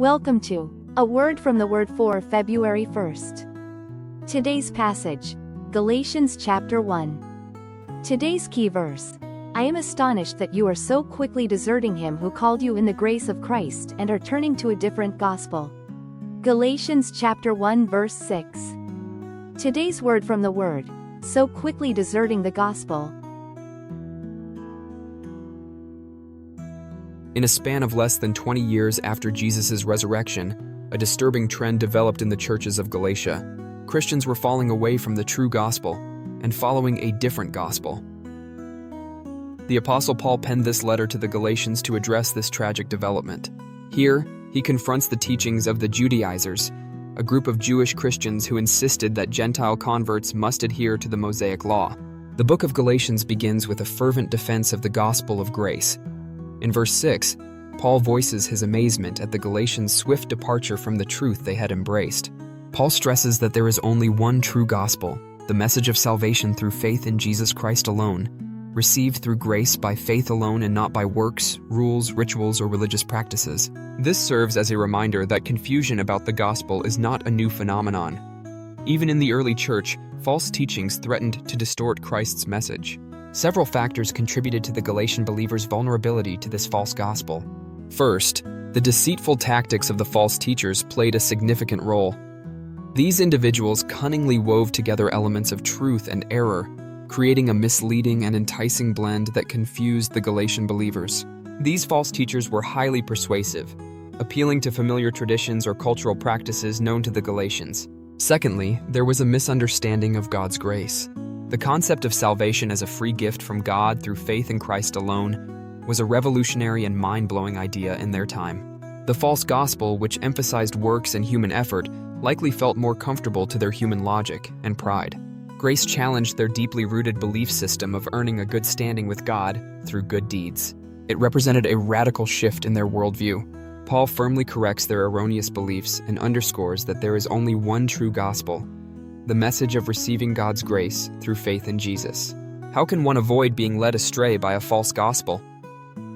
Welcome to A Word from the Word for February 1st. Today's passage, Galatians chapter 1. Today's key verse. I am astonished that you are so quickly deserting him who called you in the grace of Christ and are turning to a different gospel. Galatians chapter 1 verse 6. Today's word from the Word, so quickly deserting the gospel. In a span of less than 20 years after Jesus' resurrection, a disturbing trend developed in the churches of Galatia. Christians were falling away from the true gospel and following a different gospel. The Apostle Paul penned this letter to the Galatians to address this tragic development. Here, he confronts the teachings of the Judaizers, a group of Jewish Christians who insisted that Gentile converts must adhere to the Mosaic Law. The book of Galatians begins with a fervent defense of the gospel of grace. In verse 6, Paul voices his amazement at the Galatians' swift departure from the truth they had embraced. Paul stresses that there is only one true gospel, the message of salvation through faith in Jesus Christ alone, received through grace by faith alone and not by works, rules, rituals, or religious practices. This serves as a reminder that confusion about the gospel is not a new phenomenon. Even in the early church, false teachings threatened to distort Christ's message. Several factors contributed to the Galatian believers' vulnerability to this false gospel. First, the deceitful tactics of the false teachers played a significant role. These individuals cunningly wove together elements of truth and error, creating a misleading and enticing blend that confused the Galatian believers. These false teachers were highly persuasive, appealing to familiar traditions or cultural practices known to the Galatians. Secondly, there was a misunderstanding of God's grace. The concept of salvation as a free gift from God through faith in Christ alone was a revolutionary and mind-blowing idea in their time. The false gospel, which emphasized works and human effort, likely felt more comfortable to their human logic and pride. Grace challenged their deeply rooted belief system of earning a good standing with God through good deeds. It represented a radical shift in their worldview. Paul firmly corrects their erroneous beliefs and underscores that there is only one true gospel, the message of receiving God's grace through faith in Jesus. How can one avoid being led astray by a false gospel?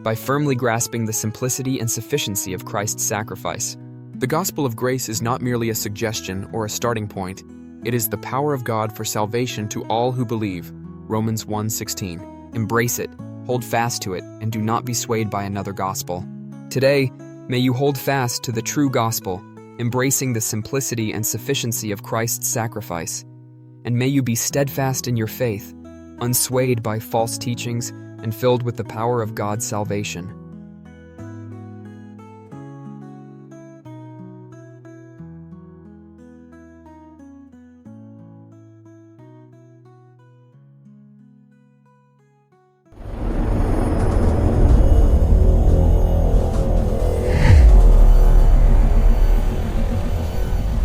By firmly grasping the simplicity and sufficiency of Christ's sacrifice. The gospel of grace is not merely a suggestion or a starting point. It is the power of God for salvation to all who believe. Romans 1:16. Embrace it, hold fast to it, and do not be swayed by another gospel. Today, may you hold fast to the true gospel, embracing the simplicity and sufficiency of Christ's sacrifice. And may you be steadfast in your faith, unswayed by false teachings, and filled with the power of God's salvation.